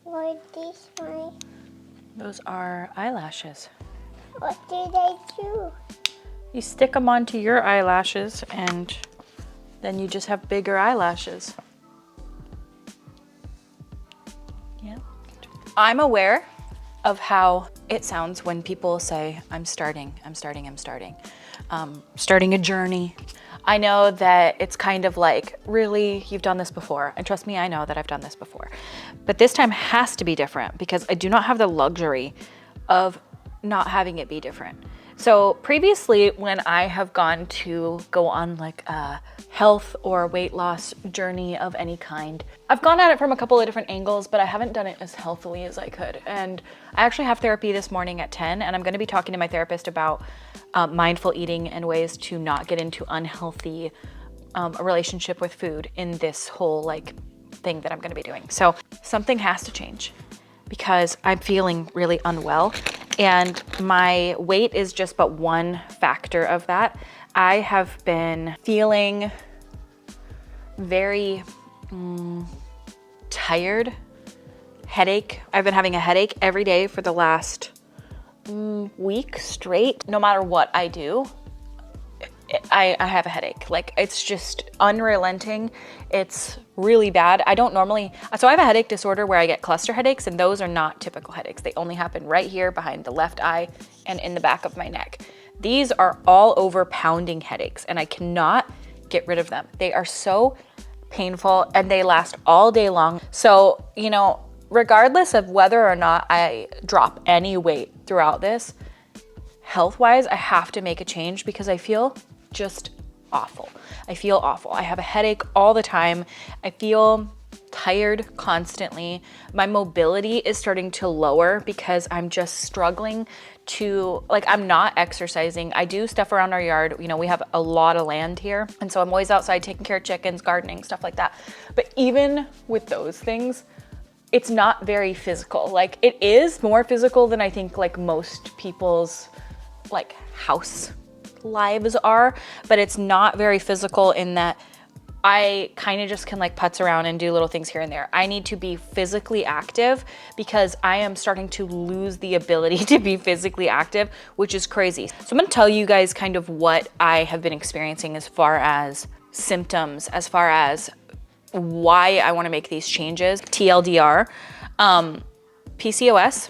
What is my? Those are eyelashes. What do they do? You stick them onto your eyelashes and then you just have bigger eyelashes. Yeah. I'm aware of how it sounds when people say, I'm starting a journey. I know that it's kind of like, really, you've done this before. And trust me, I know that I've done this before. But this time has to be different because I do not have the luxury of not having it be different. So previously, when I have gone to go on like a health or weight loss journey of any kind, I've gone at it from a couple of different angles, but I haven't done it as healthily as I could. And I actually have therapy this morning at 10, and I'm gonna be talking to my therapist about mindful eating and ways to not get into unhealthy a relationship with food in this whole like thing that I'm gonna be doing. So something has to change because I'm feeling really unwell. And my weight is just but one factor of that. I have been feeling very tired, headache. I've been having a headache every day for the last week straight. No matter what I do, I have a headache. Like, it's just unrelenting. It's really bad. I don't normally, so I have a headache disorder where I get cluster headaches, and those are not typical headaches. They only happen right here behind the left eye and in the back of my neck. These are all over pounding headaches, and I cannot get rid of them. They are so painful and they last all day long. So, you know, regardless of whether or not I drop any weight throughout this, health-wise, I have to make a change because I feel just awful. I feel awful. I have a headache all the time. I feel tired constantly. My mobility is starting to lower because I'm just struggling to, like, I'm not exercising. I do stuff around our yard. You know, we have a lot of land here. And so I'm always outside taking care of chickens, gardening, stuff like that. But even with those things, it's not very physical. Like, it is more physical than I think like most people's like house lives are, but it's not very physical in that I kind of just can like putz around and do little things here and there. I need to be physically active because I am starting to lose the ability to be physically active, which is crazy. So I'm gonna tell you guys kind of what I have been experiencing as far as symptoms, as far as why I wanna make these changes. TLDR, PCOS,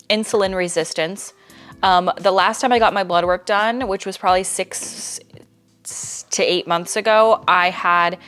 insulin resistance. The last time I got my blood work done, which was probably 6 to 8 months ago, I had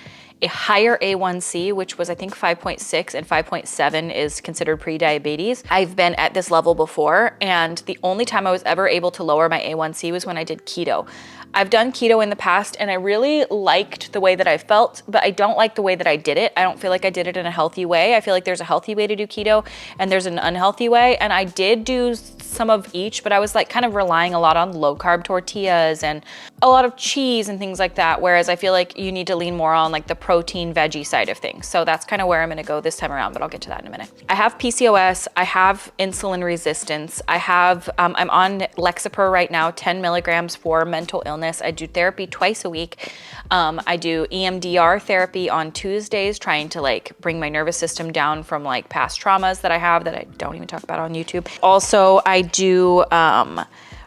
a higher A1C, which was I think 5.6, and 5.7 is considered pre-diabetes. I've been at this level before, and the only time I was ever able to lower my A1C was when I did keto. I've done keto in the past and I really liked the way that I felt, but I don't like the way that I did it. I don't feel like I did it in a healthy way. I feel like there's a healthy way to do keto and there's an unhealthy way. And I did do some of each, but I was like kind of relying a lot on low carb tortillas and a lot of cheese and things like that. Whereas I feel like you need to lean more on like the protein veggie side of things. So that's kind of where I'm gonna go this time around, but I'll get to that in a minute. I have PCOS, I have insulin resistance. I have, I'm on Lexapro right now, 10 milligrams for mental illness. I do therapy twice a week. I do EMDR therapy on Tuesdays, trying to like bring my nervous system down from like past traumas that I have that I don't even talk about on YouTube. Also, I do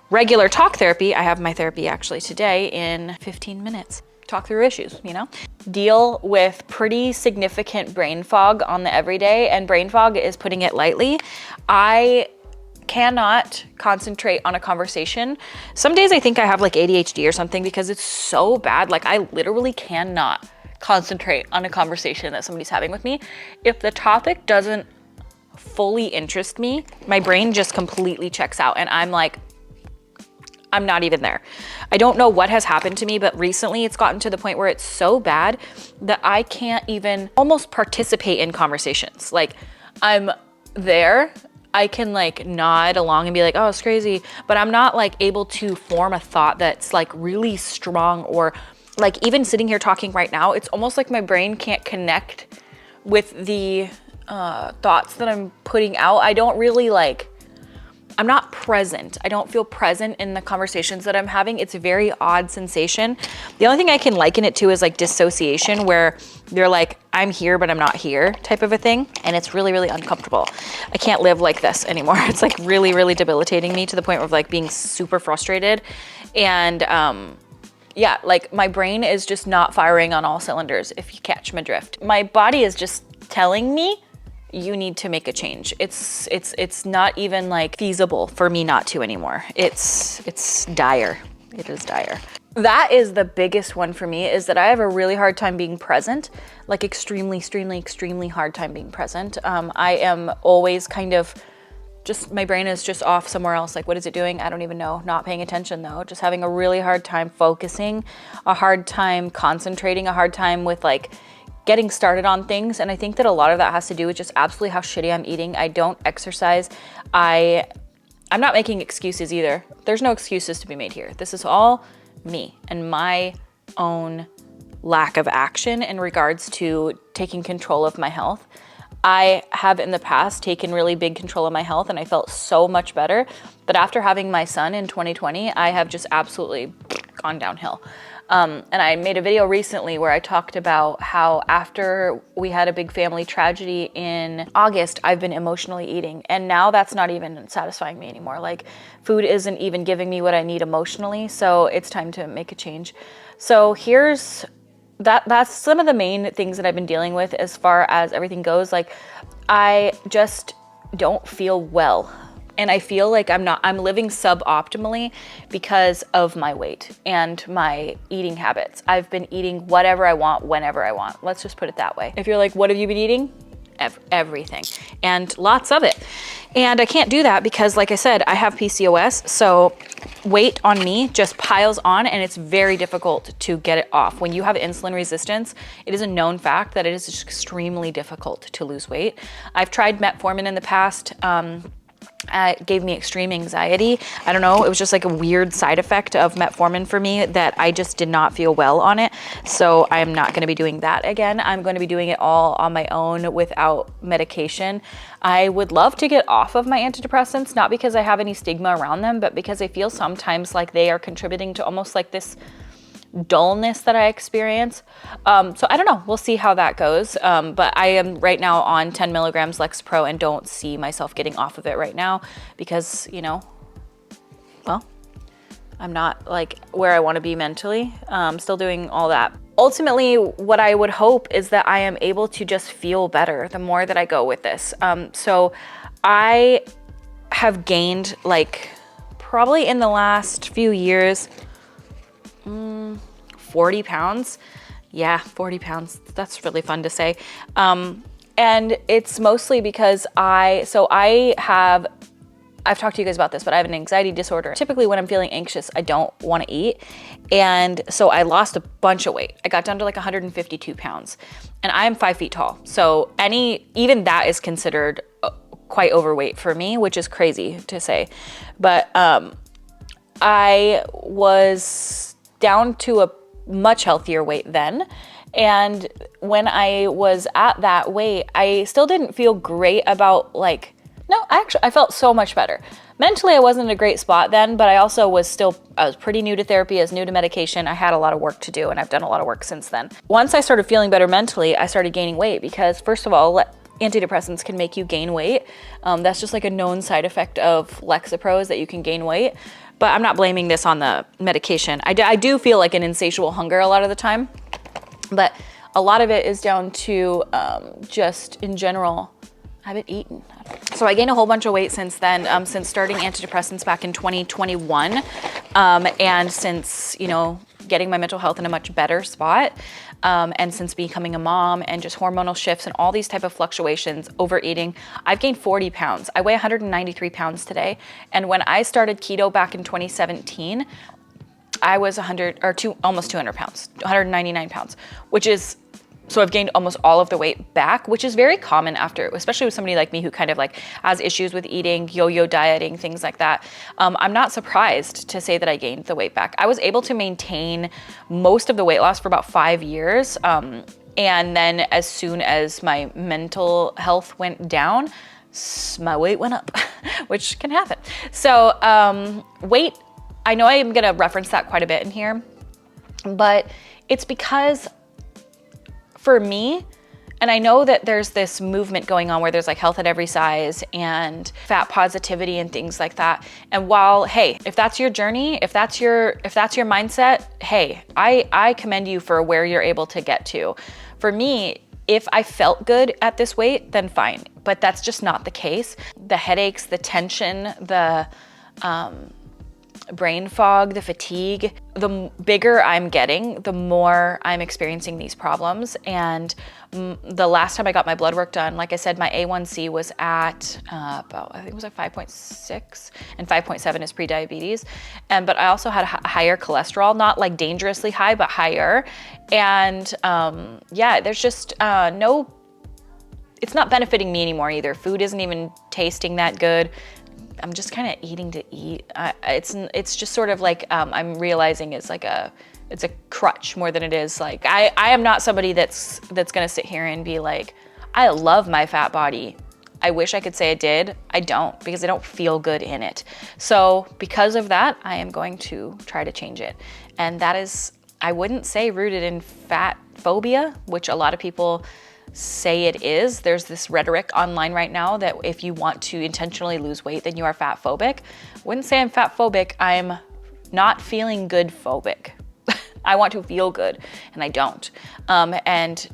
regular talk therapy. I have my therapy actually today in 15 minutes. Talk through issues, you know? Deal with pretty significant brain fog on the everyday, and brain fog is putting it lightly. I cannot concentrate on a conversation. Some days I think I have like ADHD or something because it's so bad. Like, I literally cannot concentrate on a conversation that somebody's having with me. If the topic doesn't fully interest me, my brain just completely checks out and I'm like, I'm not even there. I don't know what has happened to me, but recently it's gotten to the point where it's so bad that I can't even almost participate in conversations. Like, I'm there, I can like nod along and be like, oh, it's crazy, but I'm not like able to form a thought that's like really strong, or like even sitting here talking right now, it's almost like my brain can't connect with the thoughts that I'm putting out. I don't really like, I'm not present. I don't feel present in the conversations that I'm having. It's a very odd sensation. The only thing I can liken it to is like dissociation, where you're like, I'm here, but I'm not here type of a thing. And it's really, really uncomfortable. I can't live like this anymore. It's like really, really debilitating me to the point of like being super frustrated. And yeah, like my brain is just not firing on all cylinders, if you catch my drift. My body is just telling me, you need to make a change. It's not even like feasible for me not to anymore. It's dire. It is dire. That is the biggest one for me, is that I have a really hard time being present, like extremely, extremely, extremely hard time being present. I am always kind of just, my brain is just off somewhere else. Like, what is it doing? I don't even know. Not paying attention though. Just having a really hard time focusing, a hard time concentrating, a hard time with like getting started on things. And I think that a lot of that has to do with just absolutely how shitty I'm eating. I don't exercise. I'm not making excuses either. There's no excuses to be made here. This is all me and my own lack of action in regards to taking control of my health. I have in the past taken really big control of my health and I felt so much better. But after having my son in 2020, I have just absolutely gone downhill. And I made a video recently where I talked about how after we had a big family tragedy in August, I've been emotionally eating. And now that's not even satisfying me anymore. Like, food isn't even giving me what I need emotionally. So it's time to make a change. So here's that's some of the main things that I've been dealing with as far as everything goes. Like, I just don't feel well. And I feel like I'm living suboptimally because of my weight and my eating habits. I've been eating whatever I want, whenever I want. Let's just put it that way. If you're like, what have you been eating? Everything, and lots of it. And I can't do that because, like I said, I have PCOS. So weight on me just piles on and it's very difficult to get it off. When you have insulin resistance, it is a known fact that it is just extremely difficult to lose weight. I've tried metformin in the past. It gave me extreme anxiety. I don't know, it was just like a weird side effect of metformin for me that I just did not feel well on it. So I'm not gonna be doing that again. I'm gonna be doing it all on my own without medication. I would love to get off of my antidepressants, not because I have any stigma around them, but because I feel sometimes like they are contributing to almost like this dullness that I experience. So I don't know, we'll see how that goes. But I am right now on 10 milligrams Lexapro and don't see myself getting off of it right now because, you know, well, I'm not like where I want to be mentally. Still doing all that. Ultimately, what I would hope is that I am able to just feel better the more that I go with this. So I have gained, like, probably in the last few years, 40 pounds. Yeah, 40 pounds. That's really fun to say. And it's mostly because I've talked to you guys about this, but I have an anxiety disorder. Typically when I'm feeling anxious, I don't want to eat. And so I lost a bunch of weight. I got down to like 152 pounds and I'm 5 feet tall. So even that is considered quite overweight for me, which is crazy to say. But I was down to a much healthier weight then. And when I was at that weight, I still didn't feel great about I felt so much better. Mentally, I wasn't in a great spot then, but I also was pretty new to therapy, I was new to medication. I had a lot of work to do and I've done a lot of work since then. Once I started feeling better mentally, I started gaining weight because first of all, antidepressants can make you gain weight. That's just like a known side effect of Lexapro is that you can gain weight. But I'm not blaming this on the medication. I do feel like an insatiable hunger a lot of the time, but a lot of it is down to just in general, I haven't eaten. So I gained a whole bunch of weight since then, since starting antidepressants back in 2021, and since, you know, getting my mental health in a much better spot, and since becoming a mom and just hormonal shifts and all these type of fluctuations, overeating, I've gained 40 pounds. I weigh 193 pounds today. And when I started keto back in 2017, I was almost 200 pounds, 199 pounds, so I've gained almost all of the weight back, which is very common after, especially with somebody like me who kind of like has issues with eating, yo-yo dieting, things like that. I'm not surprised to say that I gained the weight back. I was able to maintain most of the weight loss for about 5 years. And then as soon as my mental health went down, my weight went up, which can happen. So weight, I know I am gonna reference that quite a bit in here, but it's because for me, and I know that there's this movement going on where there's like health at every size and fat positivity and things like that. And while, hey, if that's your journey, if that's your mindset, hey, I commend you for where you're able to get to. For me, if I felt good at this weight, then fine. But that's just not the case. The headaches, the tension, the brain fog, the fatigue, the bigger I'm getting, the more I'm experiencing these problems. And the last time I got my blood work done, like I said, my A1C was at about, I think it was like 5.6, and 5.7 is pre-diabetes. But I also had a higher cholesterol, not like dangerously high, but higher. And yeah, there's just it's not benefiting me anymore either. Food isn't even tasting that good. I'm just kind of eating to eat. It's just sort of like I'm realizing it's a crutch more than it is like I am not somebody that's gonna sit here and be like, I love my fat body. I wish I could say I did. I don't, because I don't feel good in it. So because of that, I am going to try to change it. And that is, I wouldn't say rooted in fat phobia, which a lot of people say it is. There's this rhetoric online right now that if you want to intentionally lose weight, then you are fat phobic. I wouldn't say I'm fat phobic. I'm not feeling good phobic. I want to feel good and I don't. And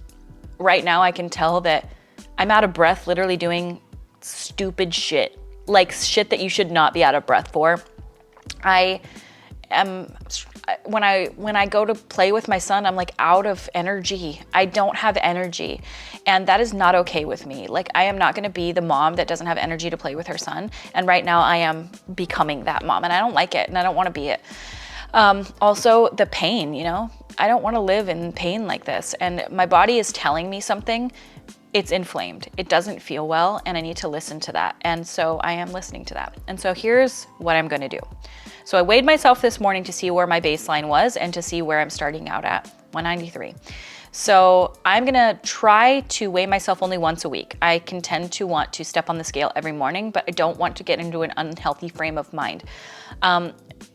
right now I can tell that I'm out of breath literally doing stupid shit, like shit that you should not be out of breath for. When I go to play with my son, I'm like out of energy. I don't have energy, and that is not okay with me. Like, I am not gonna be the mom that doesn't have energy to play with her son. And right now I am becoming that mom, and I don't like it, and I don't wanna be it. Also the pain, you know, I don't wanna live in pain like this. And my body is telling me something. It's inflamed. It doesn't feel well, and I need to listen to that. And so I am listening to that. And so here's what I'm gonna do. So I weighed myself this morning to see where my baseline was and to see where I'm starting out at, 193. So I'm gonna try to weigh myself only once a week. I can tend to want to step on the scale every morning, but I don't want to get into an unhealthy frame of mind.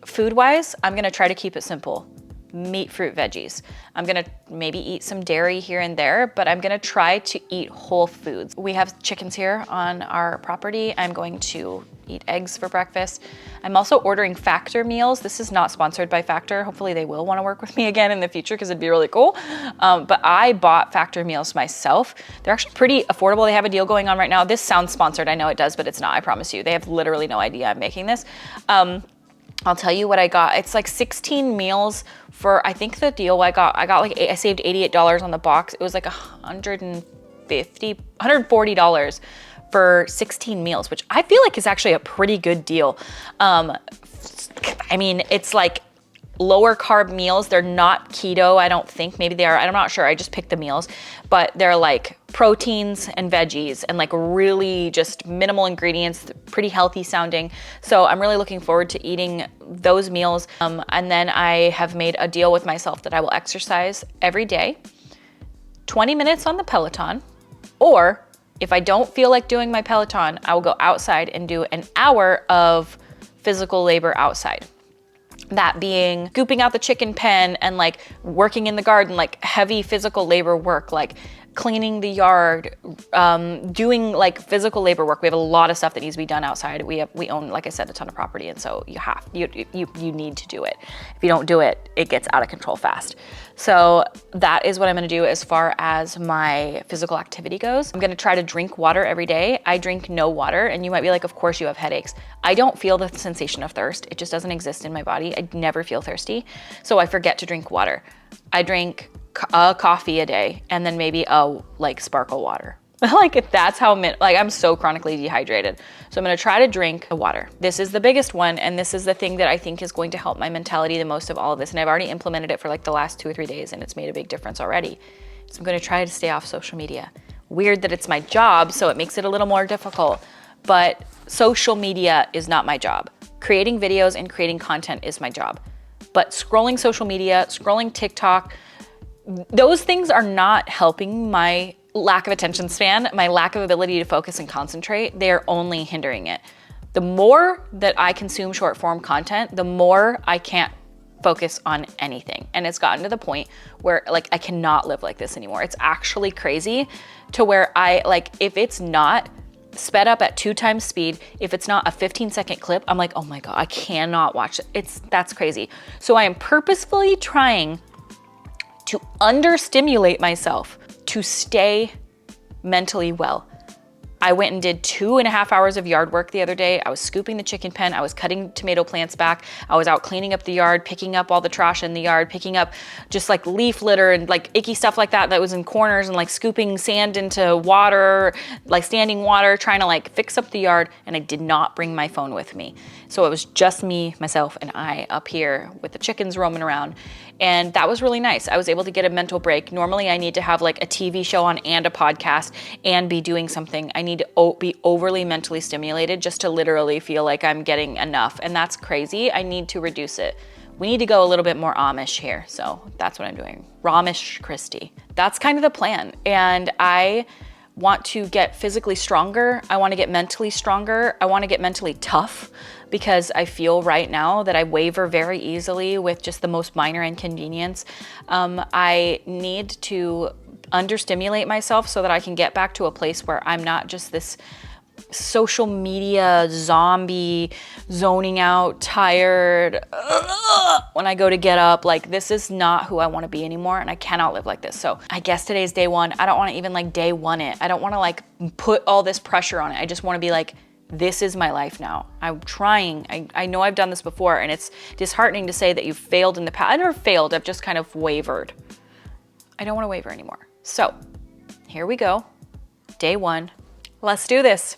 Food-wise, I'm gonna try to keep it simple. Meat, fruit, veggies. I'm gonna maybe eat some dairy here and there, but I'm gonna try to eat whole foods. We have chickens here on our property. I'm going to eat eggs for breakfast. I'm also ordering Factor meals. This is not sponsored by Factor. Hopefully they will want to work with me again in the future because it'd be really cool. But I bought Factor meals myself. They're actually pretty affordable. They have a deal going on right now. This sounds sponsored. I know it does, but it's not, I promise you. They have literally no idea I'm making this. I'll tell you what I got. It's like 16 meals for, I think the deal I got like, I saved $88 on the box. It was like $140 for 16 meals, which I feel like is actually a pretty good deal. I mean, it's like lower carb meals. They're not keto, I don't think. Maybe they are, I'm not sure. I just picked the meals, but they're like proteins and veggies and like really just minimal ingredients, pretty healthy sounding. So I'm really looking forward to eating those meals. And then I have made a deal with myself that I will exercise every day, 20 minutes on the Peloton, or if I don't feel like doing my Peloton, I will go outside and do an hour of physical labor outside. That being scooping out the chicken pen and like working in the garden, like heavy physical labor work, like cleaning the yard, doing like physical labor work. We have a lot of stuff that needs to be done outside. We own, like I said, a ton of property, and so you need to do it. If you don't do it, it gets out of control fast. So that is what I'm gonna do as far as my physical activity goes. I'm gonna try to drink water every day. I drink no water, and you might be like, of course you have headaches. I don't feel the sensation of thirst. It just doesn't exist in my body. I never feel thirsty, so I forget to drink water. I drink a coffee a day and then maybe like sparkle water. Like that's how, I'm so chronically dehydrated. So I'm gonna try to drink the water. This is the biggest one, and this is the thing that I think is going to help my mentality the most of all of this. And I've already implemented it for like the last 2 or 3 days, and it's made a big difference already. So I'm gonna try to stay off social media. Weird that it's my job, so it makes it a little more difficult, but social media is not my job. Creating videos and creating content is my job. But scrolling social media, scrolling TikTok, those things are not helping my lack of attention span, my lack of ability to focus and concentrate, they're only hindering it. The more that I consume short form content, the more I can't focus on anything. And it's gotten to the point where like I cannot live like this anymore. It's actually crazy to where I like, if it's not sped up at 2 times speed, if it's not a 15-second clip, I'm like, oh my God, I cannot watch it. That's crazy. So I am purposefully trying to understimulate myself to stay mentally well. I went and did 2.5 hours of yard work the other day. I was scooping the chicken pen. I was cutting tomato plants back. I was out cleaning up the yard, picking up all the trash in the yard, picking up just like leaf litter and like icky stuff like that was in corners, and like scooping sand into water, like standing water, trying to like fix up the yard. And I did not bring my phone with me. So it was just me, myself, and I up here with the chickens roaming around. And that was really nice. I was able to get a mental break. Normally I need to have like a TV show on and a podcast and be doing something. I need to be overly mentally stimulated just to literally feel like I'm getting enough. And that's crazy. I need to reduce it. We need to go a little bit more Amish here. So that's what I'm doing. RawBeautyKristi. That's kind of the plan. And I want to get physically stronger. I want to get mentally stronger. I want to get mentally tough, because I feel right now that I waver very easily with just the most minor inconvenience. I need to understimulate myself so that I can get back to a place where I'm not just this social media zombie, zoning out, tired, when I go to get up. Like, this is not who I want to be anymore, and I cannot live like this. So I guess today's day one. I don't want to even like day one it. I don't want to like put all this pressure on it. I just want to be like, this is my life now. I'm trying. I know I've done this before, and it's disheartening to say that you've failed in the past. I never failed. I've just kind of wavered. I don't want to waver anymore. So here we go. Day one. Let's do this.